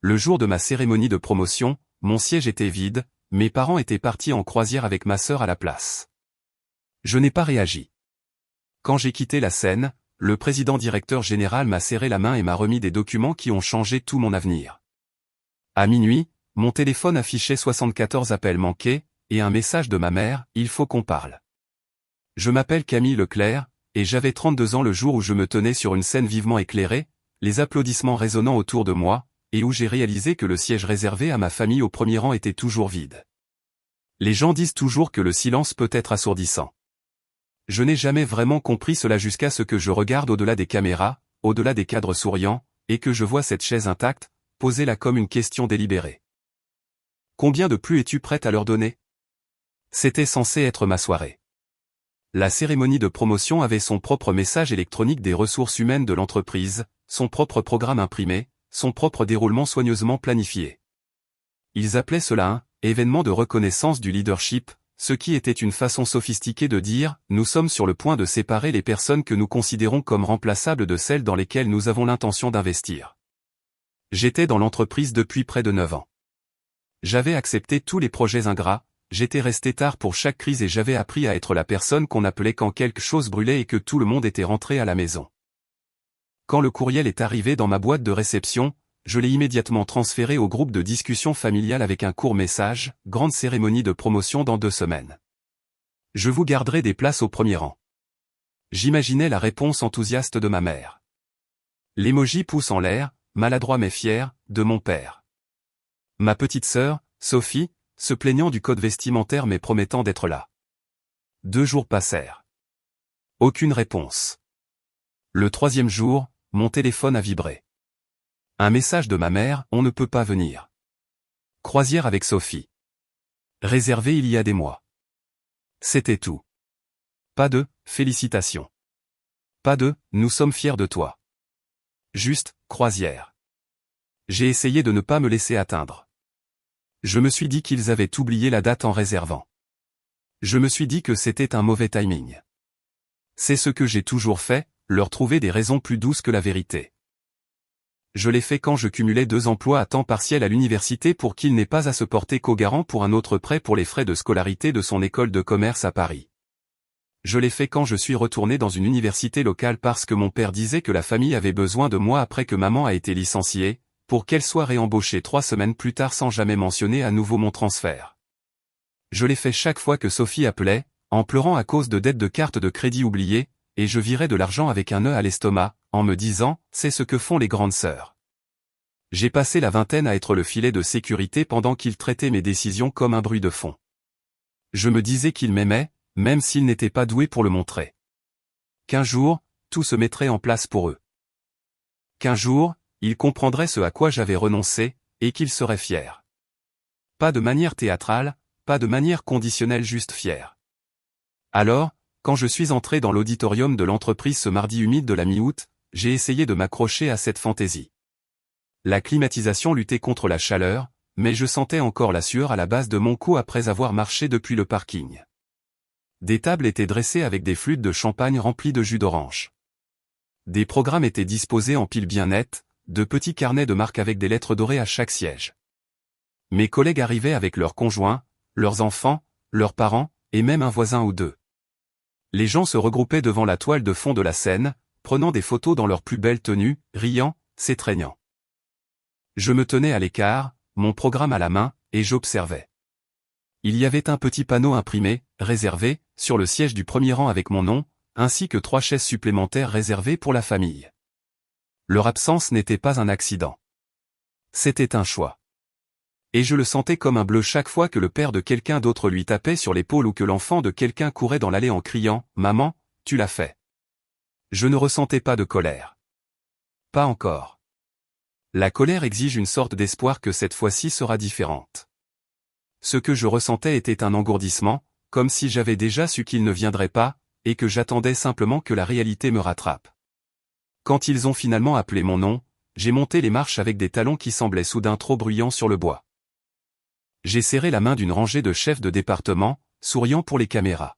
Le jour de ma cérémonie de promotion, mon siège était vide, mes parents étaient partis en croisière avec ma sœur à la place. Je n'ai pas réagi. Quand j'ai quitté la scène, le président directeur général m'a serré la main et m'a remis des documents qui ont changé tout mon avenir. À minuit, mon téléphone affichait 74 appels manqués, et un message de ma mère, « Il faut qu'on parle ». Je m'appelle Camille Leclerc, et j'avais 32 ans le jour où je me tenais sur une scène vivement éclairée, les applaudissements résonnant autour de moi, et où j'ai réalisé que le siège réservé à ma famille au premier rang était toujours vide. Les gens disent toujours que le silence peut être assourdissant. Je n'ai jamais vraiment compris cela jusqu'à ce que je regarde au-delà des caméras, au-delà des cadres souriants, et que je vois cette chaise intacte, posée là comme une question délibérée. Combien de plus es-tu prête à leur donner? C'était censé être ma soirée. La cérémonie de promotion avait son propre message électronique des ressources humaines de l'entreprise, son propre programme imprimé, son propre déroulement soigneusement planifié. Ils appelaient cela un « événement de reconnaissance du leadership », ce qui était une façon sophistiquée de dire « nous sommes sur le point de séparer les personnes que nous considérons comme remplaçables de celles dans lesquelles nous avons l'intention d'investir ». J'étais dans l'entreprise depuis près de 9 ans. J'avais accepté tous les projets ingrats, j'étais resté tard pour chaque crise et j'avais appris à être la personne qu'on appelait quand quelque chose brûlait et que tout le monde était rentré à la maison. Quand le courriel est arrivé dans ma boîte de réception, je l'ai immédiatement transféré au groupe de discussion familiale avec un court message, « Grande cérémonie de promotion dans 2 semaines. Je vous garderai des places au premier rang. » J'imaginais la réponse enthousiaste de ma mère. L'emoji pouce en l'air, maladroit mais fier, de mon père. Ma petite sœur, Sophie, se plaignant du code vestimentaire mais promettant d'être là. 2 jours passèrent. Aucune réponse. Le 3e jour, mon téléphone a vibré. Un message de ma mère, « On ne peut pas venir. Croisière avec Sophie. Réservé il y a des mois. » C'était tout. Pas de « félicitations ». Pas de « nous sommes fiers de toi ». Juste « croisière ». J'ai essayé de ne pas me laisser atteindre. Je me suis dit qu'ils avaient oublié la date en réservant. Je me suis dit que c'était un mauvais timing. C'est ce que j'ai toujours fait, leur trouver des raisons plus douces que la vérité. Je l'ai fait quand je cumulais 2 emplois à temps partiel à l'université pour qu'il n'ait pas à se porter co-garant pour un autre prêt pour les frais de scolarité de son école de commerce à Paris. Je l'ai fait quand je suis retourné dans une université locale parce que mon père disait que la famille avait besoin de moi après que maman a été licenciée, pour qu'elle soit réembauchée 3 semaines plus tard sans jamais mentionner à nouveau mon transfert. Je l'ai fait chaque fois que Sophie appelait, en pleurant à cause de dettes de carte de crédit oubliées, et je virais de l'argent avec un nœud à l'estomac, en me disant, c'est ce que font les grandes sœurs. J'ai passé la vingtaine à être le filet de sécurité pendant qu'ils traitaient mes décisions comme un bruit de fond. Je me disais qu'ils m'aimaient, même s'ils n'étaient pas doués pour le montrer. Qu'un jour, tout se mettrait en place pour eux. Qu'un jour, ils comprendraient ce à quoi j'avais renoncé, et qu'ils seraient fiers. Pas de manière théâtrale, pas de manière conditionnelle, juste fiers. Alors, quand je suis entré dans l'auditorium de l'entreprise ce mardi humide de la mi-août, j'ai essayé de m'accrocher à cette fantaisie. La climatisation luttait contre la chaleur, mais je sentais encore la sueur à la base de mon cou après avoir marché depuis le parking. Des tables étaient dressées avec des flûtes de champagne remplies de jus d'orange. Des programmes étaient disposés en piles bien nettes, de petits carnets de marque avec des lettres dorées à chaque siège. Mes collègues arrivaient avec leurs conjoints, leurs enfants, leurs parents, et même un voisin ou deux. Les gens se regroupaient devant la toile de fond de la scène, prenant des photos dans leurs plus belles tenues, riant, s'étreignant. Je me tenais à l'écart, mon programme à la main, et j'observais. Il y avait un petit panneau imprimé, réservé, sur le siège du premier rang avec mon nom, ainsi que 3 chaises supplémentaires réservées pour la famille. Leur absence n'était pas un accident. C'était un choix. Et je le sentais comme un bleu chaque fois que le père de quelqu'un d'autre lui tapait sur l'épaule ou que l'enfant de quelqu'un courait dans l'allée en criant « Maman, tu l'as fait ». Je ne ressentais pas de colère. Pas encore. La colère exige une sorte d'espoir que cette fois-ci sera différente. Ce que je ressentais était un engourdissement, comme si j'avais déjà su qu'il ne viendrait pas, et que j'attendais simplement que la réalité me rattrape. Quand ils ont finalement appelé mon nom, j'ai monté les marches avec des talons qui semblaient soudain trop bruyants sur le bois. J'ai serré la main d'une rangée de chefs de département, souriant pour les caméras.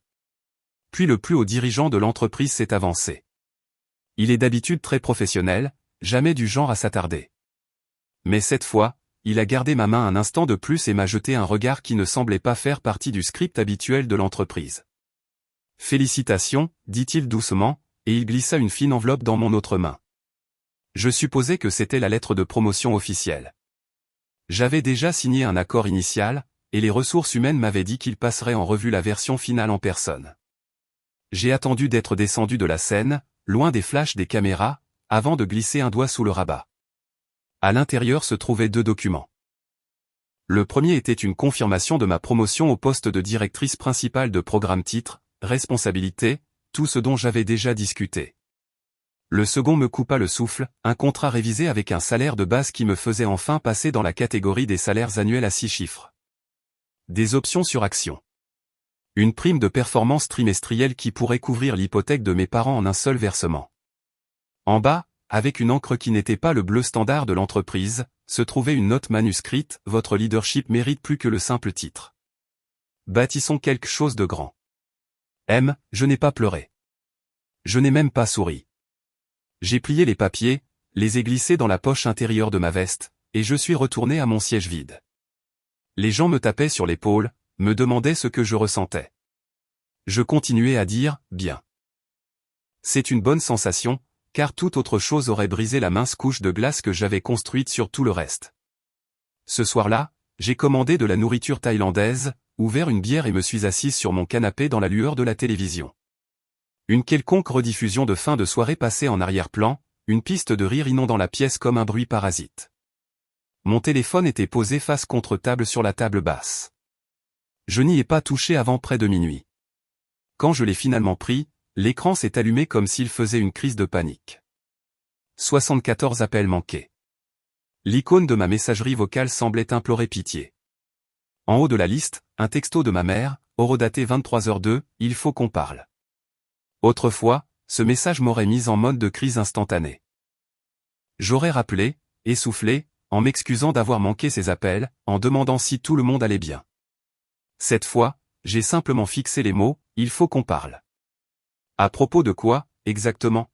Puis le plus haut dirigeant de l'entreprise s'est avancé. Il est d'habitude très professionnel, jamais du genre à s'attarder. Mais cette fois, il a gardé ma main un instant de plus et m'a jeté un regard qui ne semblait pas faire partie du script habituel de l'entreprise. « Félicitations », dit-il doucement, et il glissa une fine enveloppe dans mon autre main. Je supposais que c'était la lettre de promotion officielle. J'avais déjà signé un accord initial, et les ressources humaines m'avaient dit qu'ils passeraient en revue la version finale en personne. J'ai attendu d'être descendu de la scène, loin des flashs des caméras, avant de glisser un doigt sous le rabat. À l'intérieur se trouvaient 2 documents. Le premier était une confirmation de ma promotion au poste de directrice principale de programme titre, responsabilité, tout ce dont j'avais déjà discuté. Le second me coupa le souffle, un contrat révisé avec un salaire de base qui me faisait enfin passer dans la catégorie des salaires annuels à 6 chiffres. Des options sur action. Une prime de performance trimestrielle qui pourrait couvrir l'hypothèque de mes parents en un seul versement. En bas, avec une encre qui n'était pas le bleu standard de l'entreprise, se trouvait une note manuscrite, « Votre leadership mérite plus que le simple titre. Bâtissons quelque chose de grand. » Je n'ai pas pleuré. Je n'ai même pas souri. J'ai plié les papiers, les ai glissés dans la poche intérieure de ma veste, et je suis retourné à mon siège vide. Les gens me tapaient sur l'épaule, me demandaient ce que je ressentais. Je continuais à dire « bien ». C'est une bonne sensation, car toute autre chose aurait brisé la mince couche de glace que j'avais construite sur tout le reste. Ce soir-là, j'ai commandé de la nourriture thaïlandaise, ouvert une bière et me suis assise sur mon canapé dans la lueur de la télévision. Une quelconque rediffusion de fin de soirée passait en arrière-plan, une piste de rire inondant la pièce comme un bruit parasite. Mon téléphone était posé face contre table sur la table basse. Je n'y ai pas touché avant près de minuit. Quand je l'ai finalement pris, l'écran s'est allumé comme s'il faisait une crise de panique. 74 appels manqués. L'icône de ma messagerie vocale semblait implorer pitié. En haut de la liste, un texto de ma mère, horodaté 23h02, « Il faut qu'on parle ». Autrefois, ce message m'aurait mis en mode de crise instantanée. J'aurais rappelé, essoufflé, en m'excusant d'avoir manqué ces appels, en demandant si tout le monde allait bien. Cette fois, j'ai simplement fixé les mots, « Il faut qu'on parle ». À propos de quoi, exactement?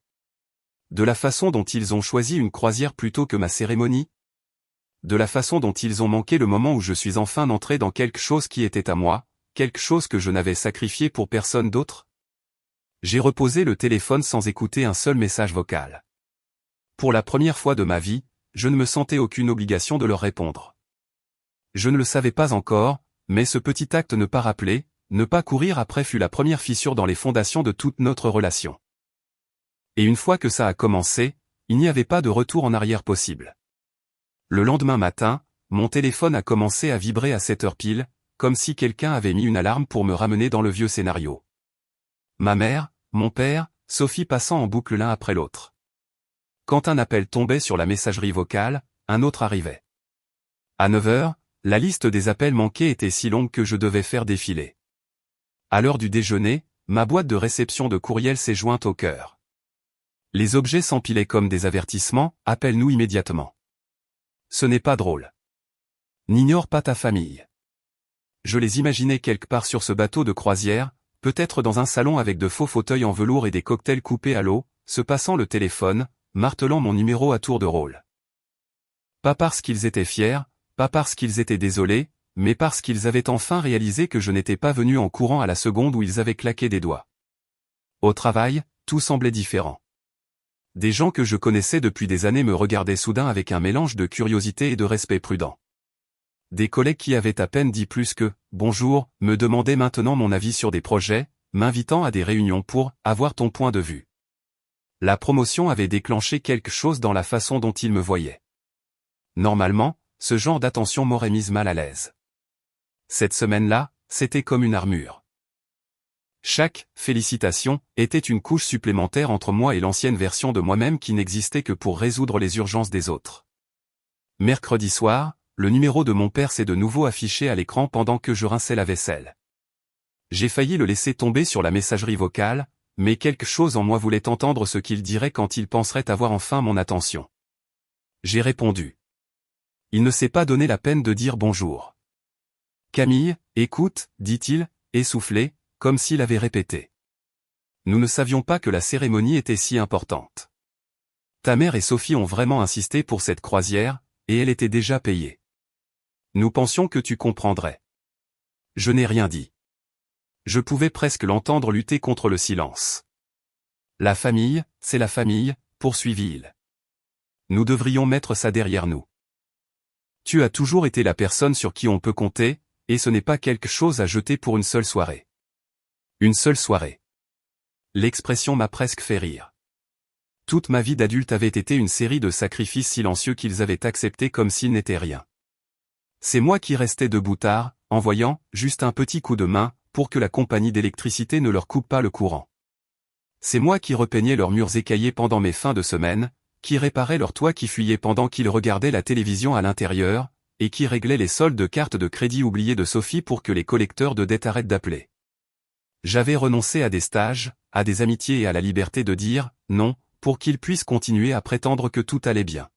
De la façon dont ils ont choisi une croisière plutôt que ma cérémonie? De la façon dont ils ont manqué le moment où je suis enfin entré dans quelque chose qui était à moi, quelque chose que je n'avais sacrifié pour personne d'autre? J'ai reposé le téléphone sans écouter un seul message vocal. Pour la première fois de ma vie, je ne me sentais aucune obligation de leur répondre. Je ne le savais pas encore, mais ce petit acte ne pas rappeler, ne pas courir après fut la première fissure dans les fondations de toute notre relation. Et une fois que ça a commencé, il n'y avait pas de retour en arrière possible. Le lendemain matin, mon téléphone a commencé à vibrer à 7 heures pile, comme si quelqu'un avait mis une alarme pour me ramener dans le vieux scénario. Ma mère, mon père, Sophie passant en boucle l'un après l'autre. Quand un appel tombait sur la messagerie vocale, un autre arrivait. À 9 heures, la liste des appels manqués était si longue que je devais faire défiler. À l'heure du déjeuner, ma boîte de réception de courriel s'est jointe au cœur. Les objets s'empilaient comme des avertissements, « Appelle-nous immédiatement ». Ce n'est pas drôle. N'ignore pas ta famille. Je les imaginais quelque part sur ce bateau de croisière, peut-être dans un salon avec de faux fauteuils en velours et des cocktails coupés à l'eau, se passant le téléphone, martelant mon numéro à tour de rôle. Pas parce qu'ils étaient fiers, pas parce qu'ils étaient désolés, mais parce qu'ils avaient enfin réalisé que je n'étais pas venu en courant à la seconde où ils avaient claqué des doigts. Au travail, tout semblait différent. Des gens que je connaissais depuis des années me regardaient soudain avec un mélange de curiosité et de respect prudent. Des collègues qui avaient à peine dit plus que « bonjour » me demandaient maintenant mon avis sur des projets, m'invitant à des réunions pour « avoir ton point de vue ». La promotion avait déclenché quelque chose dans la façon dont ils me voyaient. Normalement, ce genre d'attention m'aurait mise mal à l'aise. Cette semaine-là, c'était comme une armure. Chaque « félicitation » était une couche supplémentaire entre moi et l'ancienne version de moi-même qui n'existait que pour résoudre les urgences des autres. Mercredi soir, le numéro de mon père s'est de nouveau affiché à l'écran pendant que je rinçais la vaisselle. J'ai failli le laisser tomber sur la messagerie vocale, mais quelque chose en moi voulait entendre ce qu'il dirait quand il penserait avoir enfin mon attention. J'ai répondu. Il ne s'est pas donné la peine de dire bonjour. Camille, écoute, dit-il, essoufflé, comme s'il avait répété. Nous ne savions pas que la cérémonie était si importante. Ta mère et Sophie ont vraiment insisté pour cette croisière, et elle était déjà payée. Nous pensions que tu comprendrais. Je n'ai rien dit. Je pouvais presque l'entendre lutter contre le silence. La famille, c'est la famille, poursuivit-il. Nous devrions mettre ça derrière nous. Tu as toujours été la personne sur qui on peut compter, et ce n'est pas quelque chose à jeter pour une seule soirée. Une seule soirée. L'expression m'a presque fait rire. Toute ma vie d'adulte avait été une série de sacrifices silencieux qu'ils avaient acceptés comme s'ils n'étaient rien. C'est moi qui restais debout tard, en voyant, juste un petit coup de main, pour que la compagnie d'électricité ne leur coupe pas le courant. C'est moi qui repeignais leurs murs écaillés pendant mes fins de semaine, qui réparais leurs toits qui fuyaient pendant qu'ils regardaient la télévision à l'intérieur, et qui réglait les soldes de cartes de crédit oubliées de Sophie pour que les collecteurs de dettes arrêtent d'appeler. J'avais renoncé à des stages, à des amitiés et à la liberté de dire « non », pour qu'ils puissent continuer à prétendre que tout allait bien.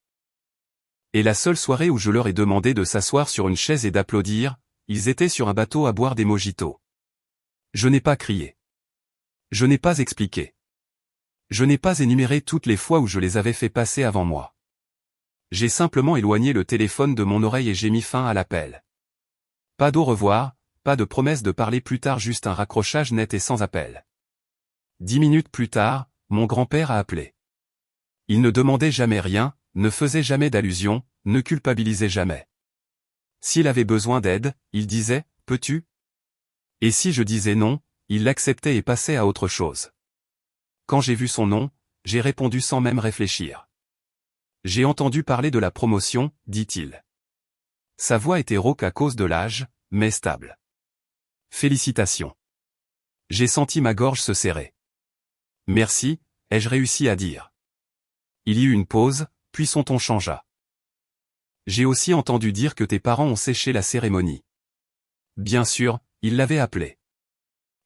Et la seule soirée où je leur ai demandé de s'asseoir sur une chaise et d'applaudir, ils étaient sur un bateau à boire des mojitos. Je n'ai pas crié. Je n'ai pas expliqué. Je n'ai pas énuméré toutes les fois où je les avais fait passer avant moi. J'ai simplement éloigné le téléphone de mon oreille et j'ai mis fin à l'appel. Pas d'au revoir, pas de promesse de parler plus tard, juste un raccrochage net et sans appel. 10 minutes plus tard, mon grand-père a appelé. Il ne demandait jamais rien, ne faisait jamais d'allusion, ne culpabilisait jamais. S'il avait besoin d'aide, il disait « peux-tu » Et si je disais non, il l'acceptait et passait à autre chose. Quand j'ai vu son nom, j'ai répondu sans même réfléchir. J'ai entendu parler de la promotion, dit-il. Sa voix était rauque à cause de l'âge, mais stable. Félicitations. J'ai senti ma gorge se serrer. Merci, ai-je réussi à dire. Il y eut une pause, puis son ton changea. J'ai aussi entendu dire que tes parents ont séché la cérémonie. Bien sûr, ils l'avaient appelé.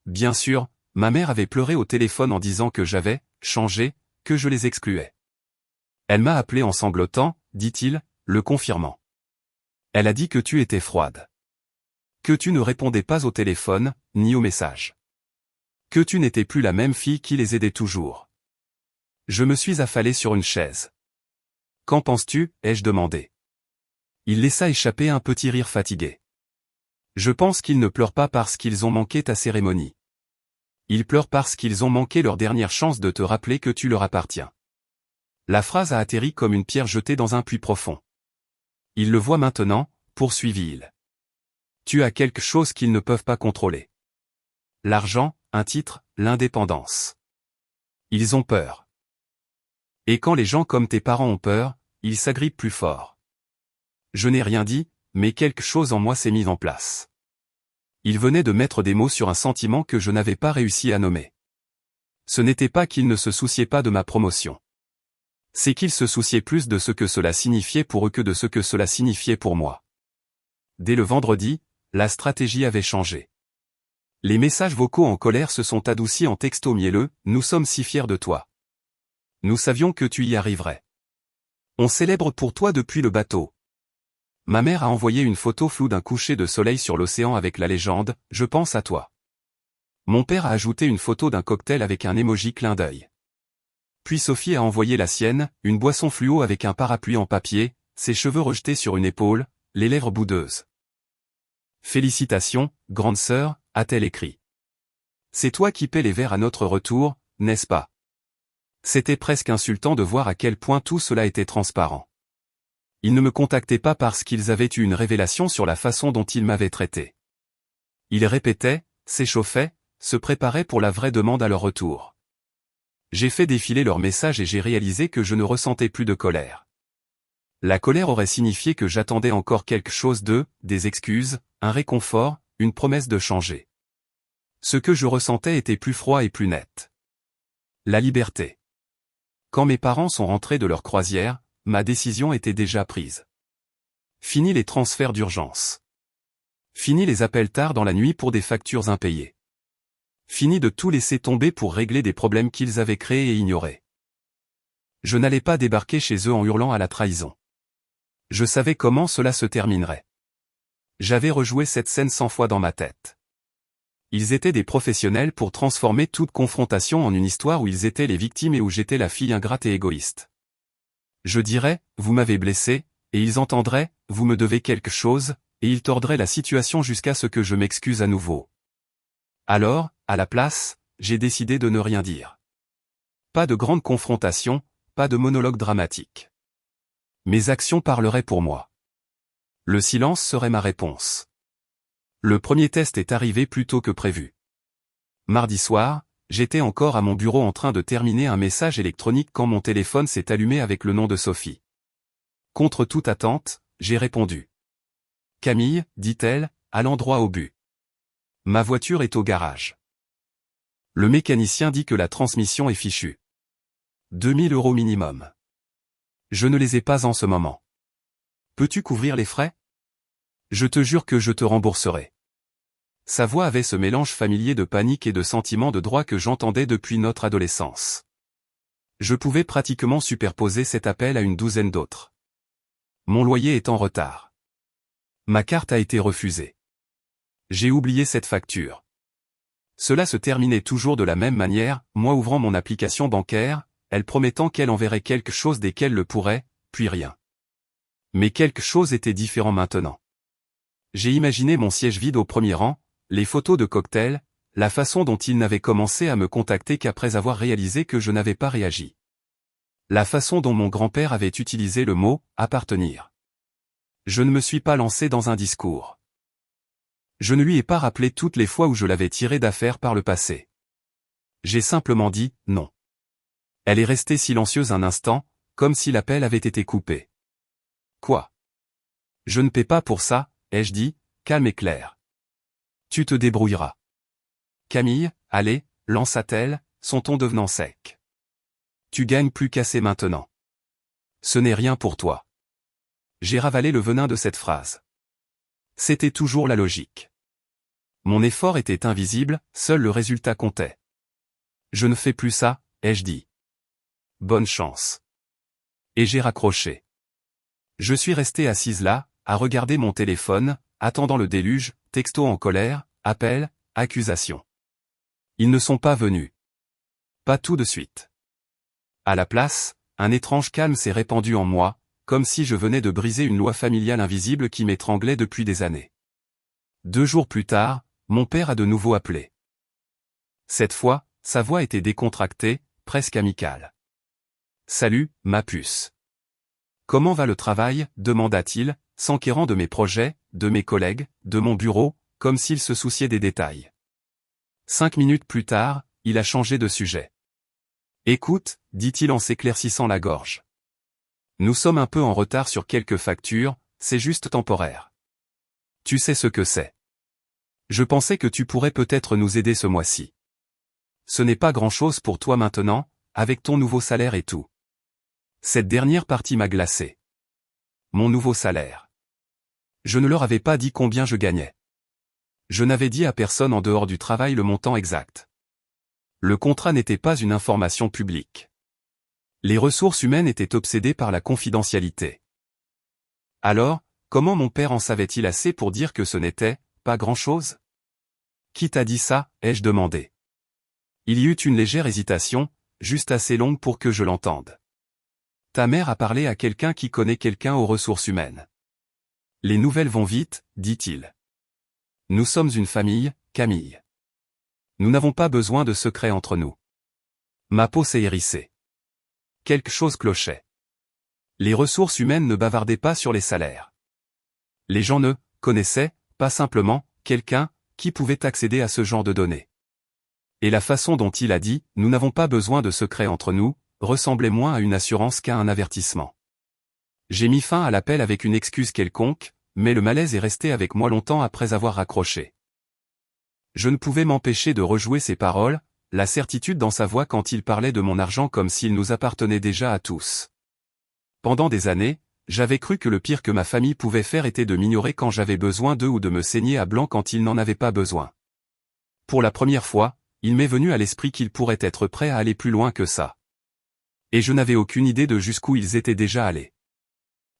Bien sûr, ma mère avait pleuré au téléphone en disant que j'avais changé, que je les excluais. Elle m'a appelé en sanglotant, dit-il, le confirmant. Elle a dit que tu étais froide. Que tu ne répondais pas au téléphone, ni aux messages. Que tu n'étais plus la même fille qui les aidait toujours. Je me suis affalé sur une chaise. Qu'en penses-tu, ai-je demandé. Il laissa échapper un petit rire fatigué. Je pense qu'ils ne pleurent pas parce qu'ils ont manqué ta cérémonie. Ils pleurent parce qu'ils ont manqué leur dernière chance de te rappeler que tu leur appartiens. La phrase a atterri comme une pierre jetée dans un puits profond. Ils le voient maintenant, poursuivit-il. Tu as quelque chose qu'ils ne peuvent pas contrôler. L'argent, un titre, l'indépendance. Ils ont peur. Et quand les gens comme tes parents ont peur, ils s'agrippent plus fort. Je n'ai rien dit, mais quelque chose en moi s'est mis en place. Il venait de mettre des mots sur un sentiment que je n'avais pas réussi à nommer. Ce n'était pas qu'ils ne se souciaient pas de ma promotion. C'est qu'ils se souciaient plus de ce que cela signifiait pour eux que de ce que cela signifiait pour moi. Dès le vendredi, la stratégie avait changé. Les messages vocaux en colère se sont adoucis en textos mielleux, nous sommes si fiers de toi. Nous savions que tu y arriverais. On célèbre pour toi depuis le bateau. Ma mère a envoyé une photo floue d'un coucher de soleil sur l'océan avec la légende « Je pense à toi ». Mon père a ajouté une photo d'un cocktail avec un emoji clin d'œil. Puis Sophie a envoyé la sienne, une boisson fluo avec un parapluie en papier, ses cheveux rejetés sur une épaule, les lèvres boudeuses. « Félicitations, grande sœur », a-t-elle écrit. « C'est toi qui paies les verres à notre retour, n'est-ce pas ?» C'était presque insultant de voir à quel point tout cela était transparent. Ils ne me contactaient pas parce qu'ils avaient eu une révélation sur la façon dont ils m'avaient traité. Ils répétaient, s'échauffaient, se préparaient pour la vraie demande à leur retour. J'ai fait défiler leurs messages et j'ai réalisé que je ne ressentais plus de colère. La colère aurait signifié que j'attendais encore quelque chose d'eux, des excuses, un réconfort, une promesse de changer. Ce que je ressentais était plus froid et plus net. La liberté. Quand mes parents sont rentrés de leur croisière, ma décision était déjà prise. Fini les transferts d'urgence. Fini les appels tard dans la nuit pour des factures impayées. Fini de tout laisser tomber pour régler des problèmes qu'ils avaient créés et ignorés. Je n'allais pas débarquer chez eux en hurlant à la trahison. Je savais comment cela se terminerait. J'avais rejoué cette scène 100 fois dans ma tête. Ils étaient des professionnels pour transformer toute confrontation en une histoire où ils étaient les victimes et où j'étais la fille ingrate et égoïste. Je dirais, vous m'avez blessé, et ils entendraient, vous me devez quelque chose, et il tordrait la situation jusqu'à ce que je m'excuse à nouveau. Alors, à la place, j'ai décidé de ne rien dire. Pas de grande confrontation, pas de monologue dramatique. Mes actions parleraient pour moi. Le silence serait ma réponse. Le premier test est arrivé plus tôt que prévu. Mardi soir, j'étais encore à mon bureau en train de terminer un message électronique quand mon téléphone s'est allumé avec le nom de Sophie. Contre toute attente, j'ai répondu. Camille, dit-elle, à l'endroit au but. Ma voiture est au garage. Le mécanicien dit que la transmission est fichue. 2000 € minimum. Je ne les ai pas en ce moment. Peux-tu couvrir les frais? Je te jure que je te rembourserai. Sa voix avait ce mélange familier de panique et de sentiment de droit que j'entendais depuis notre adolescence. Je pouvais pratiquement superposer cet appel à une douzaine d'autres. Mon loyer est en retard. Ma carte a été refusée. J'ai oublié cette facture. Cela se terminait toujours de la même manière, moi ouvrant mon application bancaire, elle promettant qu'elle enverrait quelque chose dès qu'elle le pourrait, puis rien. Mais quelque chose était différent maintenant. J'ai imaginé mon siège vide au premier rang, les photos de cocktails, la façon dont il n'avait commencé à me contacter qu'après avoir réalisé que je n'avais pas réagi. La façon dont mon grand-père avait utilisé le mot « appartenir ». Je ne me suis pas lancé dans un discours. Je ne lui ai pas rappelé toutes les fois où je l'avais tiré d'affaire par le passé. J'ai simplement dit « non ». Elle est restée silencieuse un instant, comme si l'appel avait été coupé. Quoi? Je ne paie pas pour ça, ai-je dit, calme et clair. Tu te débrouilleras. Camille, allez, lança-t-elle, son ton devenant sec. Tu gagnes plus qu'assez maintenant. Ce n'est rien pour toi. J'ai ravalé le venin de cette phrase. C'était toujours la logique. Mon effort était invisible, seul le résultat comptait. Je ne fais plus ça, ai-je dit. Bonne chance. Et j'ai raccroché. Je suis resté assise là, à regarder mon téléphone, attendant le déluge, texto en colère, appel, accusation. Ils ne sont pas venus. Pas tout de suite. À la place, un étrange calme s'est répandu en moi, comme si je venais de briser une loi familiale invisible qui m'étranglait depuis des années. 2 jours plus tard, mon père a de nouveau appelé. Cette fois, sa voix était décontractée, presque amicale. « Salut, ma puce. Comment va le travail ?» demanda-t-il, s'enquérant de mes projets, de mes collègues, de mon bureau, comme s'il se souciait des détails. 5 minutes plus tard, il a changé de sujet. « Écoute, » dit-il en s'éclaircissant la gorge. « Nous sommes un peu en retard sur quelques factures, c'est juste temporaire. Tu sais ce que c'est. Je pensais que tu pourrais peut-être nous aider ce mois-ci. Ce n'est pas grand-chose pour toi maintenant, avec ton nouveau salaire et tout. » Cette dernière partie m'a glacé. Mon nouveau salaire. Je ne leur avais pas dit combien je gagnais. Je n'avais dit à personne en dehors du travail le montant exact. Le contrat n'était pas une information publique. Les ressources humaines étaient obsédées par la confidentialité. Alors, comment mon père en savait-il assez pour dire que ce n'était pas grand-chose? Qui t'a dit ça, ai-je demandé. Il y eut une légère hésitation, juste assez longue pour que je l'entende. Ta mère a parlé à quelqu'un qui connaît quelqu'un aux ressources humaines. Les nouvelles vont vite, dit-il. Nous sommes une famille, Camille. Nous n'avons pas besoin de secrets entre nous. Ma peau s'est hérissée. Quelque chose clochait. Les ressources humaines ne bavardaient pas sur les salaires. Les gens ne connaissaient pas simplement quelqu'un qui pouvait accéder à ce genre de données. Et la façon dont il a dit « nous n'avons pas besoin de secrets entre nous » ressemblait moins à une assurance qu'à un avertissement. J'ai mis fin à l'appel avec une excuse quelconque, mais le malaise est resté avec moi longtemps après avoir raccroché. Je ne pouvais m'empêcher de rejouer ses paroles, la certitude dans sa voix quand il parlait de mon argent comme s'il nous appartenait déjà à tous. Pendant des années, j'avais cru que le pire que ma famille pouvait faire était de m'ignorer quand j'avais besoin d'eux ou de me saigner à blanc quand ils n'en avaient pas besoin. Pour la première fois, il m'est venu à l'esprit qu'ils pourraient être prêts à aller plus loin que ça. Et je n'avais aucune idée de jusqu'où ils étaient déjà allés.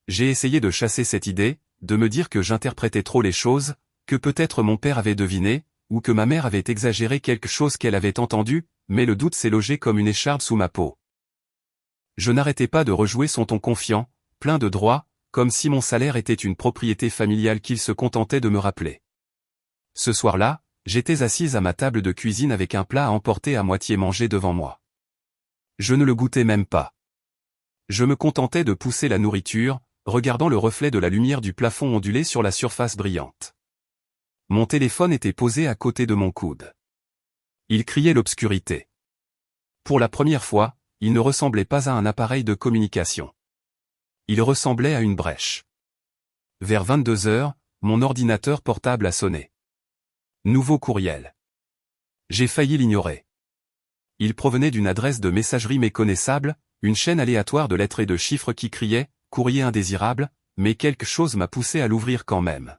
J'ai essayé de chasser cette idée, de me dire que j'interprétais trop les choses, que peut-être mon père avait deviné, ou que ma mère avait exagéré quelque chose qu'elle avait entendu, mais le doute s'est logé comme une écharpe sous ma peau. Je n'arrêtais pas de rejouer son ton confiant, plein de droit, comme si mon salaire était une propriété familiale qu'il se contentait de me rappeler. Ce soir-là, j'étais assise à ma table de cuisine avec un plat à emporter à moitié mangé devant moi. Je ne le goûtais même pas. Je me contentais de pousser la nourriture, regardant le reflet de la lumière du plafond ondulé sur la surface brillante. Mon téléphone était posé à côté de mon coude. Il criait l'obscurité. Pour la première fois, il ne ressemblait pas à un appareil de communication. Il ressemblait à une brèche. Vers 22 heures, mon ordinateur portable a sonné. Nouveau courriel. J'ai failli l'ignorer. Il provenait d'une adresse de messagerie méconnaissable, une chaîne aléatoire de lettres et de chiffres qui criait « Courrier indésirable », mais quelque chose m'a poussé à l'ouvrir quand même.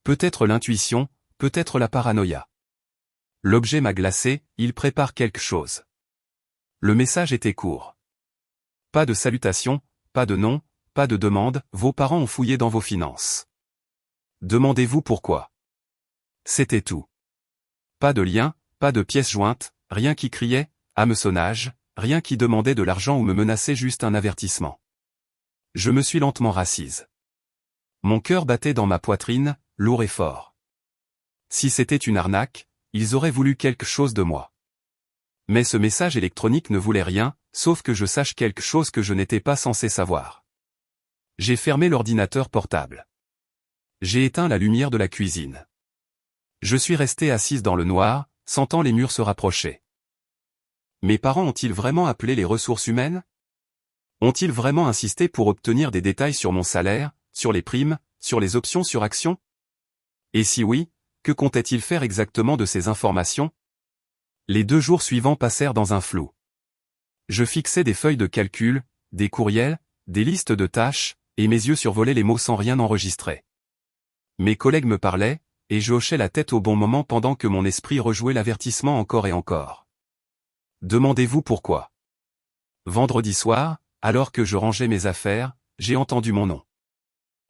Peut-être l'intuition, peut-être la paranoïa. L'objet m'a glacé, il prépare quelque chose. Le message était court. Pas de salutation, pas de nom, pas de demande, vos parents ont fouillé dans vos finances. Demandez-vous pourquoi. C'était tout. Pas de lien, pas de pièce jointe, rien qui criait « hameçonnage », rien qui demandait de l'argent ou me menaçait, juste un avertissement. Je me suis lentement rassise. Mon cœur battait dans ma poitrine, lourd et fort. Si c'était une arnaque, ils auraient voulu quelque chose de moi. Mais ce message électronique ne voulait rien, sauf que je sache quelque chose que je n'étais pas censé savoir. J'ai fermé l'ordinateur portable. J'ai éteint la lumière de la cuisine. Je suis restée assise dans le noir, sentant les murs se rapprocher. Mes parents ont-ils vraiment appelé les ressources humaines? Ont-ils vraiment insisté pour obtenir des détails sur mon salaire, sur les primes, sur les options sur actions? Et si oui, que comptaient-ils faire exactement de ces informations? Les 2 jours suivants passèrent dans un flou. Je fixais des feuilles de calcul, des courriels, des listes de tâches, et mes yeux survolaient les mots sans rien enregistrer. Mes collègues me parlaient, et je hochais la tête au bon moment pendant que mon esprit rejouait l'avertissement encore et encore. Demandez-vous pourquoi. Vendredi soir, alors que je rangeais mes affaires, j'ai entendu mon nom.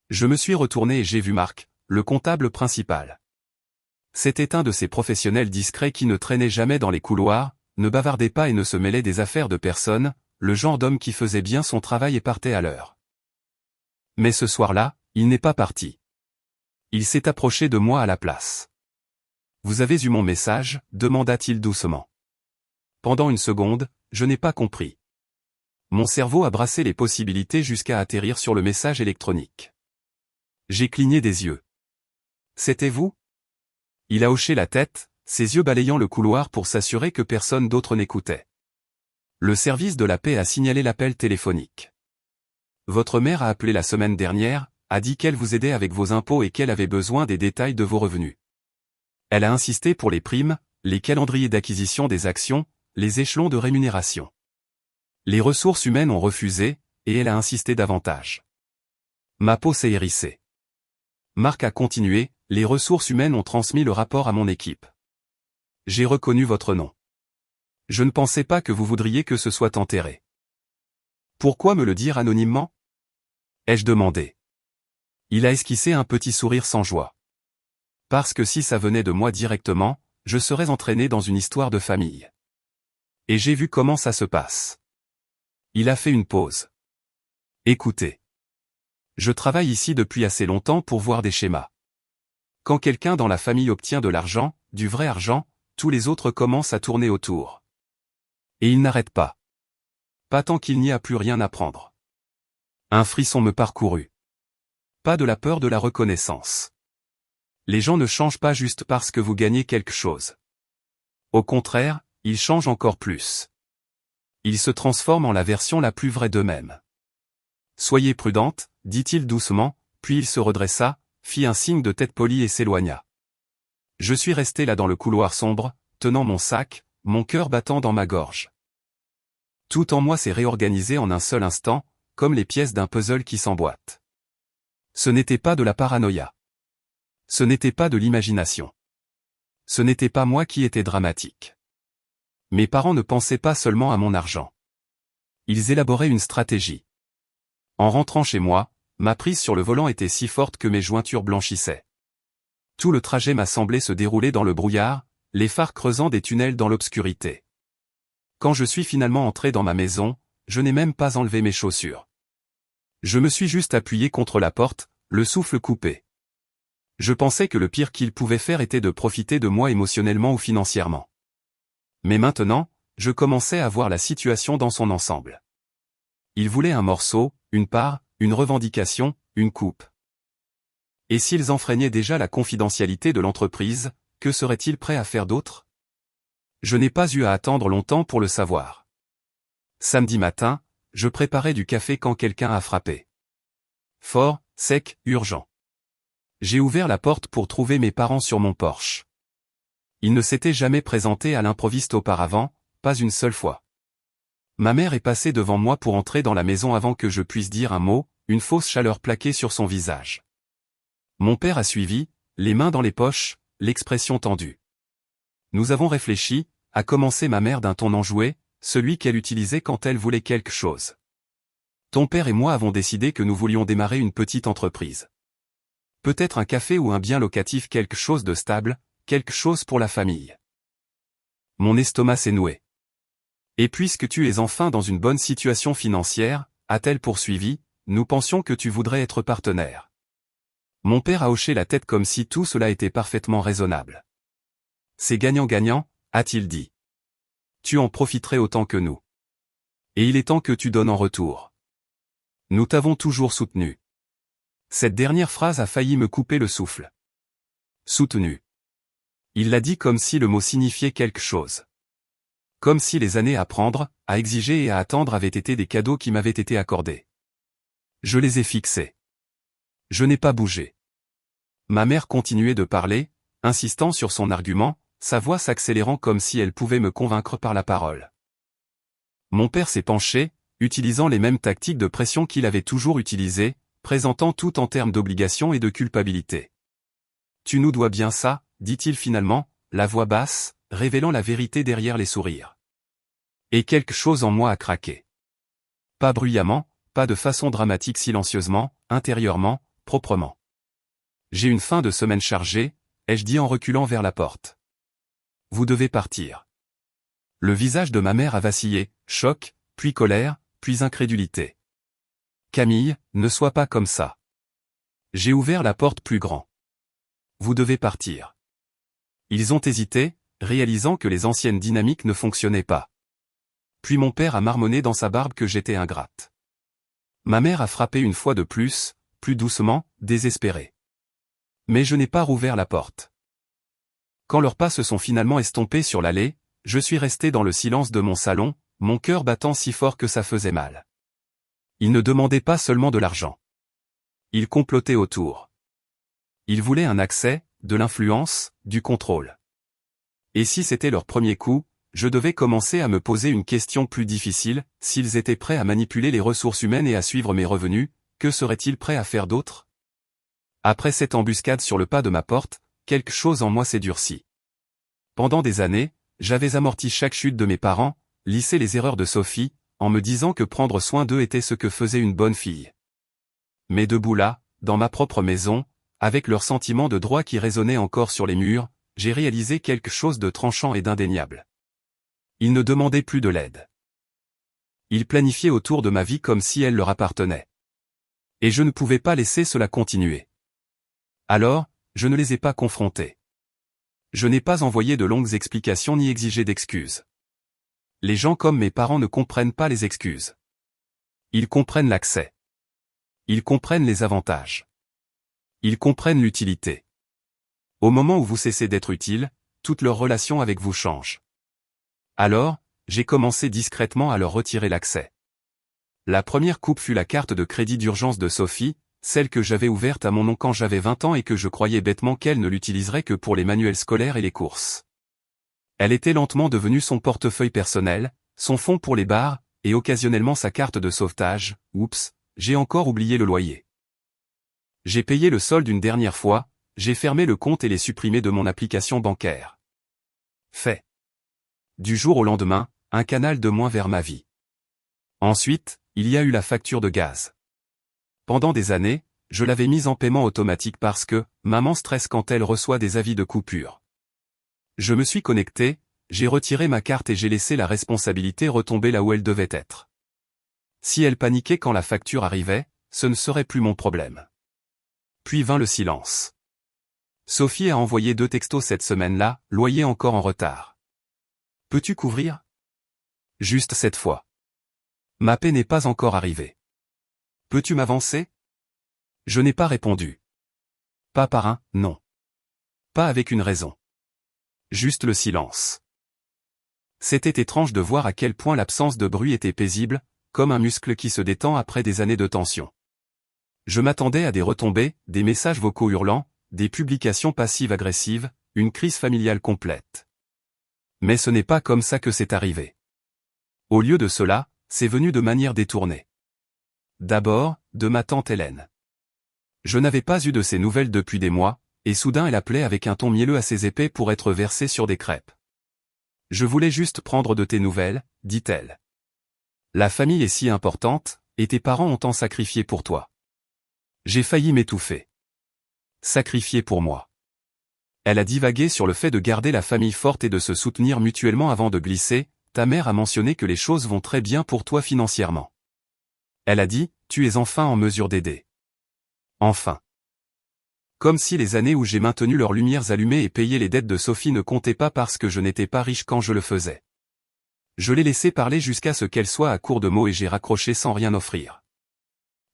Je me suis retourné et j'ai vu Marc, le comptable principal. C'était un de ces professionnels discrets qui ne traînaient jamais dans les couloirs, ne bavardait pas et ne se mêlait des affaires de personne, le genre d'homme qui faisait bien son travail et partait à l'heure. Mais ce soir-là, il n'est pas parti. Il s'est approché de moi à la place. « Vous avez eu mon message ?» demanda-t-il doucement. Pendant une seconde, je n'ai pas compris. Mon cerveau a brassé les possibilités jusqu'à atterrir sur le message électronique. J'ai cligné des yeux. « C'était vous ?» Il a hoché la tête, ses yeux balayant le couloir pour s'assurer que personne d'autre n'écoutait. Le service de la paix a signalé l'appel téléphonique. Votre mère a appelé la semaine dernière, a dit qu'elle vous aidait avec vos impôts et qu'elle avait besoin des détails de vos revenus. Elle a insisté pour les primes, les calendriers d'acquisition des actions, les échelons de rémunération. Les ressources humaines ont refusé, et elle a insisté davantage. Ma peau s'est hérissée. Marc a continué, les ressources humaines ont transmis le rapport à mon équipe. J'ai reconnu votre nom. Je ne pensais pas que vous voudriez que ce soit enterré. Pourquoi me le dire anonymement? Ai-je demandé. Il a esquissé un petit sourire sans joie. Parce que si ça venait de moi directement, je serais entraîné dans une histoire de famille. Et j'ai vu comment ça se passe. Il a fait une pause. Écoutez. Je travaille ici depuis assez longtemps pour voir des schémas. Quand quelqu'un dans la famille obtient de l'argent, du vrai argent, tous les autres commencent à tourner autour. Et ils n'arrêtent pas. Pas tant qu'il n'y a plus rien à prendre. Un frisson me parcourut. Pas de la peur de la reconnaissance. Les gens ne changent pas juste parce que vous gagnez quelque chose. Au contraire, ils changent encore plus. Ils se transforment en la version la plus vraie d'eux-mêmes. Soyez prudente, dit-il doucement, puis il se redressa, fit un signe de tête polie et s'éloigna. Je suis resté là dans le couloir sombre, tenant mon sac, mon cœur battant dans ma gorge. Tout en moi s'est réorganisé en un seul instant, comme les pièces d'un puzzle qui s'emboîtent. Ce n'était pas de la paranoïa. Ce n'était pas de l'imagination. Ce n'était pas moi qui étais dramatique. Mes parents ne pensaient pas seulement à mon argent. Ils élaboraient une stratégie. En rentrant chez moi, ma prise sur le volant était si forte que mes jointures blanchissaient. Tout le trajet m'a semblé se dérouler dans le brouillard, les phares creusant des tunnels dans l'obscurité. Quand je suis finalement entré dans ma maison, je n'ai même pas enlevé mes chaussures. Je me suis juste appuyé contre la porte, le souffle coupé. Je pensais que le pire qu'il pouvait faire était de profiter de moi émotionnellement ou financièrement. Mais maintenant, je commençais à voir la situation dans son ensemble. Il voulait un morceau, une part, une revendication, une coupe. Et s'ils enfreignaient déjà la confidentialité de l'entreprise, que seraient-ils prêts à faire d'autre? Je n'ai pas eu à attendre longtemps pour le savoir. Samedi matin, je préparais du café quand quelqu'un a frappé. Fort, sec, urgent. J'ai ouvert la porte pour trouver mes parents sur mon porche. Ils ne s'étaient jamais présentés à l'improviste auparavant, pas une seule fois. Ma mère est passée devant moi pour entrer dans la maison avant que je puisse dire un mot, une fausse chaleur plaquée sur son visage. Mon père a suivi, les mains dans les poches, l'expression tendue. Nous avons réfléchi, a commencé ma mère d'un ton enjoué, celui qu'elle utilisait quand elle voulait quelque chose. Ton père et moi avons décidé que nous voulions démarrer une petite entreprise. Peut-être un café ou un bien locatif, quelque chose de stable, quelque chose pour la famille. Mon estomac s'est noué. Et puisque tu es enfin dans une bonne situation financière, a-t-elle poursuivi, nous pensions que tu voudrais être partenaire. Mon père a hoché la tête comme si tout cela était parfaitement raisonnable. C'est gagnant-gagnant, a-t-il dit. Tu en profiterais autant que nous. Et il est temps que tu donnes en retour. Nous t'avons toujours soutenu. Cette dernière phrase a failli me couper le souffle. Soutenu. Il l'a dit comme si le mot signifiait quelque chose. Comme si les années à prendre, à exiger et à attendre avaient été des cadeaux qui m'avaient été accordés. Je les ai fixés. Je n'ai pas bougé. Ma mère continuait de parler, insistant sur son argument, sa voix s'accélérant comme si elle pouvait me convaincre par la parole. Mon père s'est penché, utilisant les mêmes tactiques de pression qu'il avait toujours utilisées, présentant tout en termes d'obligation et de culpabilité. Tu nous dois bien ça, dit-il finalement, la voix basse, révélant la vérité derrière les sourires. Et quelque chose en moi a craqué. Pas bruyamment, pas de façon dramatique, silencieusement, intérieurement, proprement. J'ai une fin de semaine chargée, ai-je dit en reculant vers la porte. Vous devez partir. Le visage de ma mère a vacillé, choc, puis colère, puis incrédulité. Camille, ne sois pas comme ça. J'ai ouvert la porte plus grand. Vous devez partir. Ils ont hésité, réalisant que les anciennes dynamiques ne fonctionnaient pas. Puis mon père a marmonné dans sa barbe que j'étais ingrate. Ma mère a frappé une fois de plus doucement, désespérée. Mais je n'ai pas rouvert la porte. Quand leurs pas se sont finalement estompés sur l'allée, je suis resté dans le silence de mon salon, mon cœur battant si fort que ça faisait mal. Ils ne demandaient pas seulement de l'argent. Ils complotaient autour. Ils voulaient un accès, de l'influence, du contrôle. Et si c'était leur premier coup, je devais commencer à me poser une question plus difficile, s'ils étaient prêts à manipuler les ressources humaines et à suivre mes revenus, que seraient-ils prêts à faire d'autre? Après cette embuscade sur le pas de ma porte, quelque chose en moi s'est durci. Pendant des années, j'avais amorti chaque chute de mes parents, lissé les erreurs de Sophie, en me disant que prendre soin d'eux était ce que faisait une bonne fille. Mais debout là, dans ma propre maison, avec leur sentiment de droit qui résonnait encore sur les murs, j'ai réalisé quelque chose de tranchant et d'indéniable. Ils ne demandaient plus de l'aide. Ils planifiaient autour de ma vie comme si elle leur appartenait. Et je ne pouvais pas laisser cela continuer. Alors, je ne les ai pas confrontés. Je n'ai pas envoyé de longues explications ni exigé d'excuses. Les gens comme mes parents ne comprennent pas les excuses. Ils comprennent l'accès. Ils comprennent les avantages. Ils comprennent l'utilité. Au moment où vous cessez d'être utile, toute leur relation avec vous change. Alors, j'ai commencé discrètement à leur retirer l'accès. La première coupe fut la carte de crédit d'urgence de Sophie, celle que j'avais ouverte à mon nom quand j'avais 20 ans et que je croyais bêtement qu'elle ne l'utiliserait que pour les manuels scolaires et les courses. Elle était lentement devenue son portefeuille personnel, son fonds pour les bars, et occasionnellement sa carte de sauvetage. Oups, j'ai encore oublié le loyer. J'ai payé le solde une dernière fois, j'ai fermé le compte et les supprimé de mon application bancaire. Fait. Du jour au lendemain, un canal de moins vers ma vie. Ensuite, il y a eu la facture de gaz. Pendant des années, je l'avais mise en paiement automatique parce que, maman stresse quand elle reçoit des avis de coupure. Je me suis connecté, j'ai retiré ma carte et j'ai laissé la responsabilité retomber là où elle devait être. Si elle paniquait quand la facture arrivait, ce ne serait plus mon problème. Puis vint le silence. Sophie a envoyé 2 textos cette semaine-là, loyer encore en retard. Peux-tu couvrir? Juste cette fois. Ma paie n'est pas encore arrivée. Peux-tu m'avancer? Je n'ai pas répondu. Pas par un « non ». Pas avec une raison. Juste le silence. C'était étrange de voir à quel point l'absence de bruit était paisible, comme un muscle qui se détend après des années de tension. Je m'attendais à des retombées, des messages vocaux hurlants, des publications passives-agressives, une crise familiale complète. Mais ce n'est pas comme ça que c'est arrivé. Au lieu de cela, c'est venu de manière détournée. D'abord, de ma tante Hélène. Je n'avais pas eu de ses nouvelles depuis des mois, et soudain elle appelait avec un ton mielleux assez épais pour être versée sur des crêpes. « Je voulais juste prendre de tes nouvelles », dit-elle. « La famille est si importante, et tes parents ont tant sacrifié pour toi. » J'ai failli m'étouffer. Sacrifié pour moi. Elle a divagué sur le fait de garder la famille forte et de se soutenir mutuellement avant de glisser, « Ta mère a mentionné que les choses vont très bien pour toi financièrement. » Elle a dit, « Tu es enfin en mesure d'aider. » Enfin. Comme si les années où j'ai maintenu leurs lumières allumées et payé les dettes de Sophie ne comptaient pas parce que je n'étais pas riche quand je le faisais. Je l'ai laissé parler jusqu'à ce qu'elle soit à court de mots et j'ai raccroché sans rien offrir.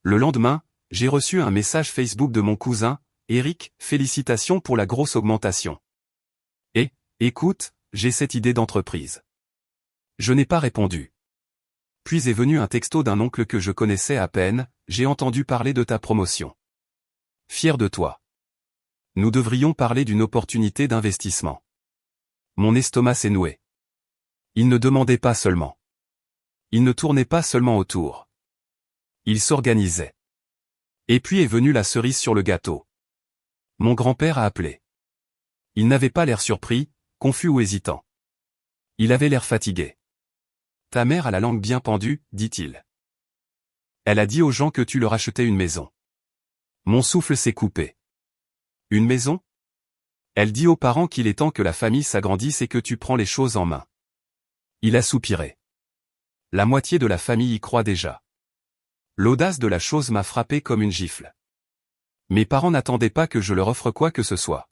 Le lendemain, j'ai reçu un message Facebook de mon cousin, Eric, félicitations pour la grosse augmentation. Et, écoute, j'ai cette idée d'entreprise. Je n'ai pas répondu. Puis est venu un texto d'un oncle que je connaissais à peine, j'ai entendu parler de ta promotion. Fier de toi. Nous devrions parler d'une opportunité d'investissement. Mon estomac s'est noué. Il ne demandait pas seulement. Il ne tournait pas seulement autour. Il s'organisait. Et puis est venue la cerise sur le gâteau. Mon grand-père a appelé. Il n'avait pas l'air surpris, confus ou hésitant. Il avait l'air fatigué. Ta mère a la langue bien pendue, dit-il. Elle a dit aux gens que tu leur achetais une maison. Mon souffle s'est coupé. Une maison? Elle dit aux parents qu'il est temps que la famille s'agrandisse et que tu prends les choses en main. Il a soupiré. La moitié de la famille y croit déjà. L'audace de la chose m'a frappé comme une gifle. Mes parents n'attendaient pas que je leur offre quoi que ce soit.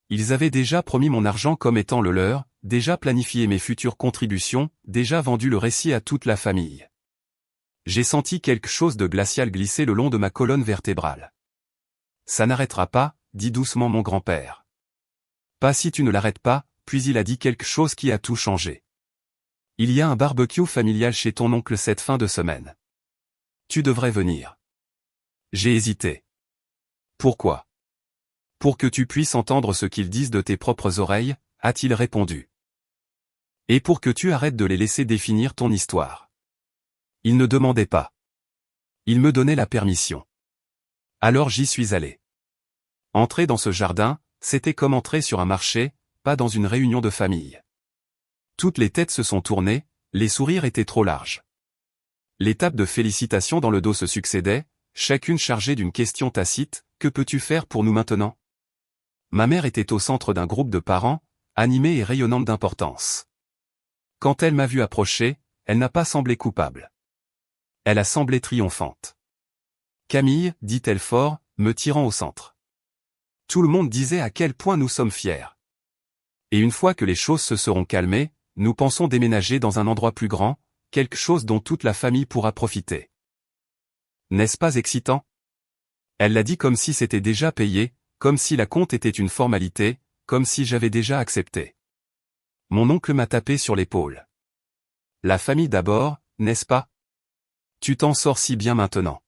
Ils avaient déjà promis mon argent comme étant le leur, déjà planifié mes futures contributions, déjà vendu le récit à toute la famille. J'ai senti quelque chose de glacial glisser le long de ma colonne vertébrale. Ça n'arrêtera pas, dit doucement mon grand-père. Pas si tu ne l'arrêtes pas, puis il a dit quelque chose qui a tout changé. Il y a un barbecue familial chez ton oncle cette fin de semaine. Tu devrais venir. J'ai hésité. Pourquoi? Pour que tu puisses entendre ce qu'ils disent de tes propres oreilles, a-t-il répondu. Et pour que tu arrêtes de les laisser définir ton histoire. Il ne demandait pas. Il me donnait la permission. Alors j'y suis allé. Entrer dans ce jardin, c'était comme entrer sur un marché, pas dans une réunion de famille. Toutes les têtes se sont tournées, les sourires étaient trop larges. Les tapes de félicitations dans le dos se succédaient, chacune chargée d'une question tacite, « Que peux-tu faire pour nous maintenant ?» Ma mère était au centre d'un groupe de parents, animée et rayonnante d'importance. Quand elle m'a vu approcher, elle n'a pas semblé coupable. Elle a semblé triomphante. « Camille, dit-elle fort, me tirant au centre. Tout le monde disait à quel point nous sommes fiers. Et une fois que les choses se seront calmées, nous pensons déménager dans un endroit plus grand, quelque chose dont toute la famille pourra profiter. N'est-ce pas excitant? Elle l'a dit comme si c'était déjà payé, comme si la compte était une formalité, comme si j'avais déjà accepté. Mon oncle m'a tapé sur l'épaule. La famille d'abord, n'est-ce pas? Tu t'en sors si bien maintenant.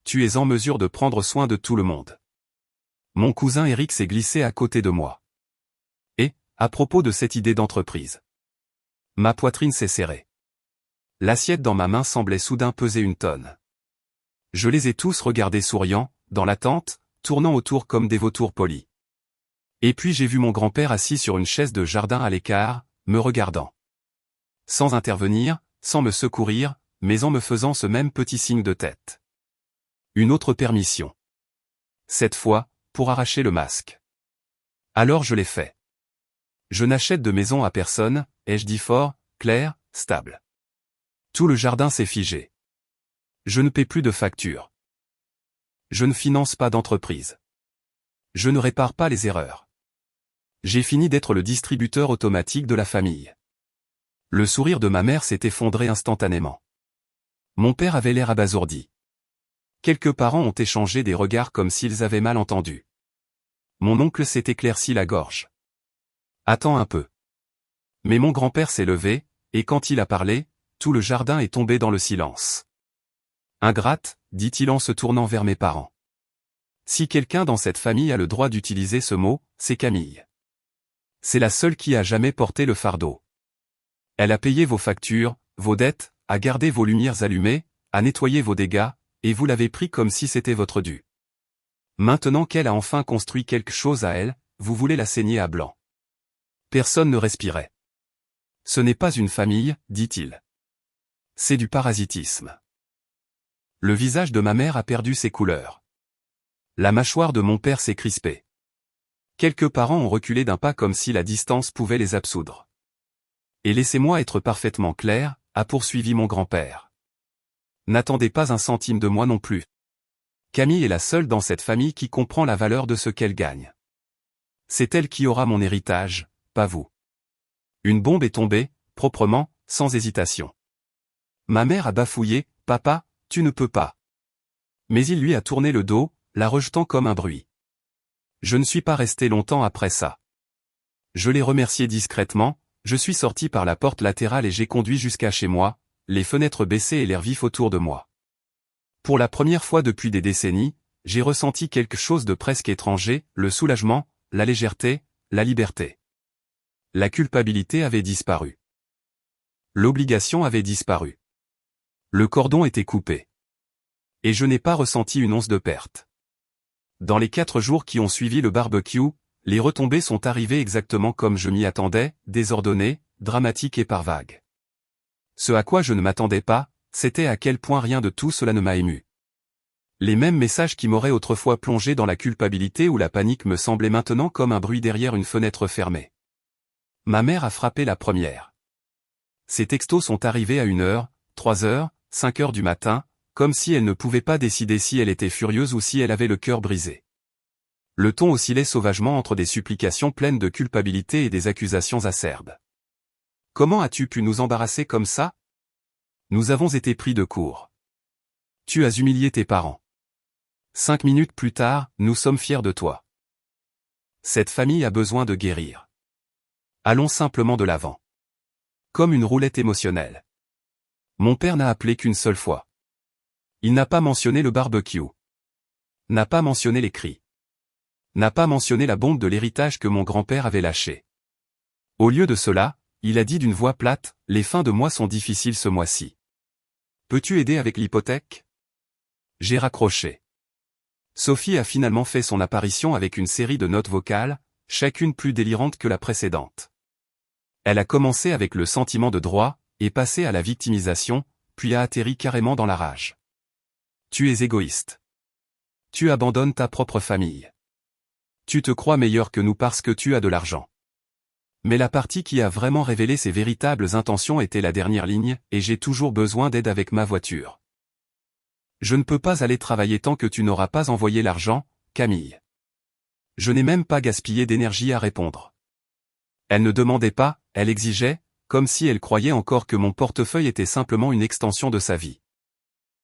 Tu es en mesure de prendre soin de tout le monde. Mon cousin Eric s'est glissé à côté de moi. Et, à propos de cette idée d'entreprise. Ma poitrine s'est serrée. L'assiette dans ma main semblait soudain peser une tonne. Je les ai tous regardés souriants, dans l'attente, tournant autour comme des vautours polis. Et puis j'ai vu mon grand-père assis sur une chaise de jardin à l'écart, me regardant. Sans intervenir, sans me secourir, mais en me faisant ce même petit signe de tête. Une autre permission. Cette fois, pour arracher le masque. Alors je l'ai fait. Je n'achète de maison à personne, ai-je dit fort, clair, stable. Tout le jardin s'est figé. Je ne paie plus de factures. Je ne finance pas d'entreprise. Je ne répare pas les erreurs. J'ai fini d'être le distributeur automatique de la famille. Le sourire de ma mère s'est effondré instantanément. Mon père avait l'air abasourdi. Quelques parents ont échangé des regards comme s'ils avaient mal entendu. Mon oncle s'est éclairci la gorge. Attends un peu. Mais mon grand-père s'est levé, et quand il a parlé, tout le jardin est tombé dans le silence. Ingrate, dit-il en se tournant vers mes parents. Si quelqu'un dans cette famille a le droit d'utiliser ce mot, c'est Camille. C'est la seule qui a jamais porté le fardeau. Elle a payé vos factures, vos dettes, a gardé vos lumières allumées, a nettoyé vos dégâts, et vous l'avez pris comme si c'était votre dû. Maintenant qu'elle a enfin construit quelque chose à elle, vous voulez la saigner à blanc. Personne ne respirait. Ce n'est pas une famille, dit-il. C'est du parasitisme. Le visage de ma mère a perdu ses couleurs. La mâchoire de mon père s'est crispée. Quelques parents ont reculé d'un pas comme si la distance pouvait les absoudre. Et laissez-moi être parfaitement clair, a poursuivi mon grand-père. N'attendez pas un centime de moi non plus. Camille est la seule dans cette famille qui comprend la valeur de ce qu'elle gagne. C'est elle qui aura mon héritage, pas vous. Une bombe est tombée, proprement, sans hésitation. Ma mère a bafouillé, « Papa, tu ne peux pas. » Mais il lui a tourné le dos, la rejetant comme un bruit. Je ne suis pas resté longtemps après ça. Je l'ai remercié discrètement, je suis sorti par la porte latérale et j'ai conduit jusqu'à chez moi, les fenêtres baissées et l'air vif autour de moi. Pour la première fois depuis des décennies, j'ai ressenti quelque chose de presque étranger, le soulagement, la légèreté, la liberté. La culpabilité avait disparu. L'obligation avait disparu. Le cordon était coupé. Et je n'ai pas ressenti une once de perte. Dans les 4 jours qui ont suivi le barbecue, les retombées sont arrivées exactement comme je m'y attendais, désordonnées, dramatiques et par vagues. Ce à quoi je ne m'attendais pas, c'était à quel point rien de tout cela ne m'a ému. Les mêmes messages qui m'auraient autrefois plongé dans la culpabilité ou la panique me semblaient maintenant comme un bruit derrière une fenêtre fermée. Ma mère a frappé la première. Ces textos sont arrivés à 1h, 3h, 5h du matin, comme si elle ne pouvait pas décider si elle était furieuse ou si elle avait le cœur brisé. Le ton oscillait sauvagement entre des supplications pleines de culpabilité et des accusations acerbes. « Comment as-tu pu nous embarrasser comme ça ? Nous avons été pris de court. Tu as humilié tes parents. 5 minutes plus tard, nous sommes fiers de toi. Cette famille a besoin de guérir. Allons simplement de l'avant. » Comme une roulette émotionnelle. Mon père n'a appelé qu'une seule fois. Il n'a pas mentionné le barbecue. N'a pas mentionné les cris. N'a pas mentionné la bombe de l'héritage que mon grand-père avait lâchée. Au lieu de cela, il a dit d'une voix plate, « Les fins de mois sont difficiles ce mois-ci. Peux-tu aider avec l'hypothèque ?» J'ai raccroché. Sophie a finalement fait son apparition avec une série de notes vocales, chacune plus délirante que la précédente. Elle a commencé avec le sentiment de droit, est passé à la victimisation, puis a atterri carrément dans la rage. Tu es égoïste. Tu abandonnes ta propre famille. Tu te crois meilleur que nous parce que tu as de l'argent. Mais la partie qui a vraiment révélé ses véritables intentions était la dernière ligne, et j'ai toujours besoin d'aide avec ma voiture. Je ne peux pas aller travailler tant que tu n'auras pas envoyé l'argent, Camille. Je n'ai même pas gaspillé d'énergie à répondre. Elle ne demandait pas, elle exigeait, comme si elle croyait encore que mon portefeuille était simplement une extension de sa vie.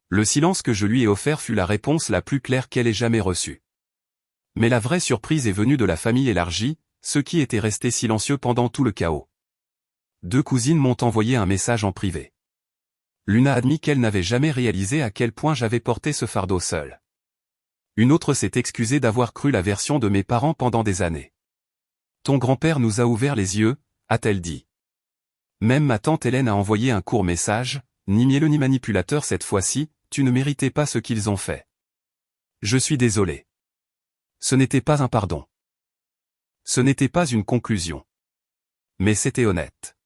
Le silence que je lui ai offert fut la réponse la plus claire qu'elle ait jamais reçue. Mais la vraie surprise est venue de la famille élargie, ceux qui étaient restés silencieux pendant tout le chaos. 2 cousines m'ont envoyé un message en privé. L'une a admis qu'elle n'avait jamais réalisé à quel point j'avais porté ce fardeau seul. Une autre s'est excusée d'avoir cru la version de mes parents pendant des années. Ton grand-père nous a ouvert les yeux, a-t-elle dit. Même ma tante Hélène a envoyé un court message, ni mielleux ni manipulateur cette fois-ci, tu ne méritais pas ce qu'ils ont fait. Je suis désolé. Ce n'était pas un pardon. Ce n'était pas une conclusion. Mais c'était honnête.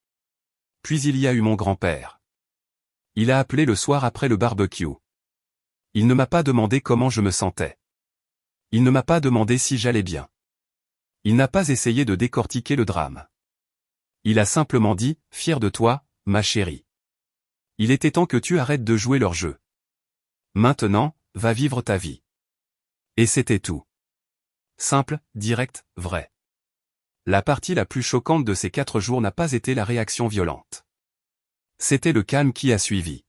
Puis il y a eu mon grand-père. Il a appelé le soir après le barbecue. Il ne m'a pas demandé comment je me sentais. Il ne m'a pas demandé si j'allais bien. Il n'a pas essayé de décortiquer le drame. Il a simplement dit, fier de toi, ma chérie. Il était temps que tu arrêtes de jouer leur jeu. Maintenant, va vivre ta vie. Et c'était tout. Simple, direct, vrai. La partie la plus choquante de ces 4 jours n'a pas été la réaction violente. C'était le calme qui a suivi.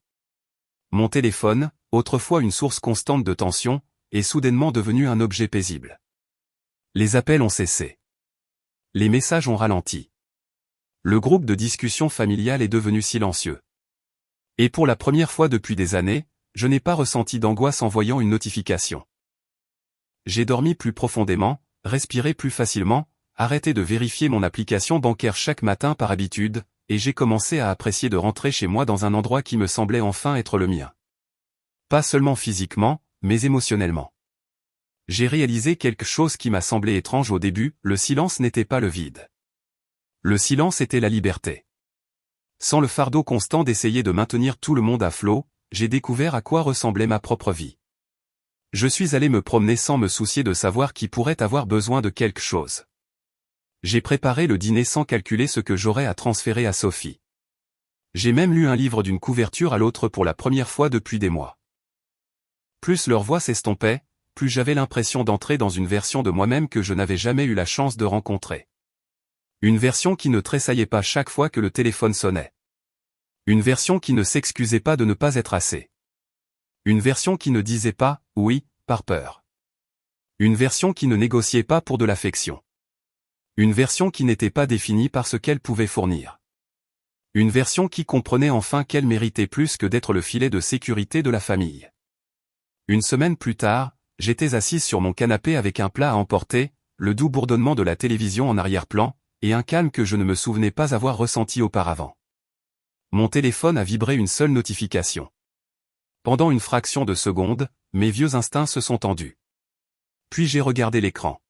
Mon téléphone, autrefois une source constante de tension, est soudainement devenu un objet paisible. Les appels ont cessé. Les messages ont ralenti. Le groupe de discussion familiale est devenu silencieux. Et pour la première fois depuis des années, je n'ai pas ressenti d'angoisse en voyant une notification. J'ai dormi plus profondément, respiré plus facilement, arrêté de vérifier mon application bancaire chaque matin par habitude, et j'ai commencé à apprécier de rentrer chez moi dans un endroit qui me semblait enfin être le mien. Pas seulement physiquement, mais émotionnellement. J'ai réalisé quelque chose qui m'a semblé étrange au début, le silence n'était pas le vide. Le silence était la liberté. Sans le fardeau constant d'essayer de maintenir tout le monde à flot, j'ai découvert à quoi ressemblait ma propre vie. Je suis allé me promener sans me soucier de savoir qui pourrait avoir besoin de quelque chose. J'ai préparé le dîner sans calculer ce que j'aurais à transférer à Sophie. J'ai même lu un livre d'une couverture à l'autre pour la première fois depuis des mois. Plus leur voix s'estompait, plus j'avais l'impression d'entrer dans une version de moi-même que je n'avais jamais eu la chance de rencontrer. Une version qui ne tressaillait pas chaque fois que le téléphone sonnait. Une version qui ne s'excusait pas de ne pas être assez. Une version qui ne disait pas « oui » par peur. Une version qui ne négociait pas pour de l'affection. Une version qui n'était pas définie par ce qu'elle pouvait fournir. Une version qui comprenait enfin qu'elle méritait plus que d'être le filet de sécurité de la famille. Une semaine plus tard, j'étais assise sur mon canapé avec un plat à emporter, le doux bourdonnement de la télévision en arrière-plan, et un calme que je ne me souvenais pas avoir ressenti auparavant. Mon téléphone a vibré une seule notification. Pendant une fraction de seconde, mes vieux instincts se sont tendus. Puis j'ai regardé l'écran.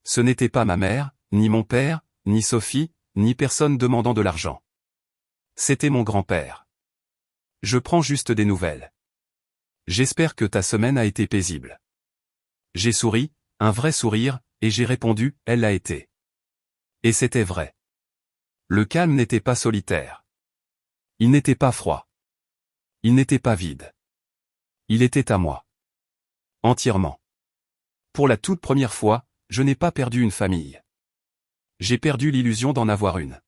Ce n'était pas ma mère, ni mon père, ni Sophie, ni personne demandant de l'argent. C'était mon grand-père. Je prends juste des nouvelles. J'espère que ta semaine a été paisible. J'ai souri, un vrai sourire, et j'ai répondu, elle l'a été. Et c'était vrai. Le calme n'était pas solitaire. Il n'était pas froid. Il n'était pas vide. Il était à moi. Entièrement. Pour la toute première fois, je n'ai pas perdu une famille. J'ai perdu l'illusion d'en avoir une.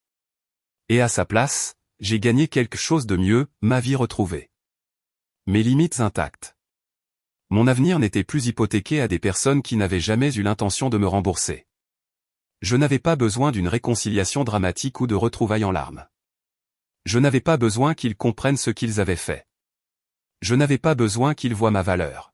Et à sa place, j'ai gagné quelque chose de mieux, ma vie retrouvée. Mes limites intactes. Mon avenir n'était plus hypothéqué à des personnes qui n'avaient jamais eu l'intention de me rembourser. Je n'avais pas besoin d'une réconciliation dramatique ou de retrouvailles en larmes. Je n'avais pas besoin qu'ils comprennent ce qu'ils avaient fait. Je n'avais pas besoin qu'ils voient ma valeur.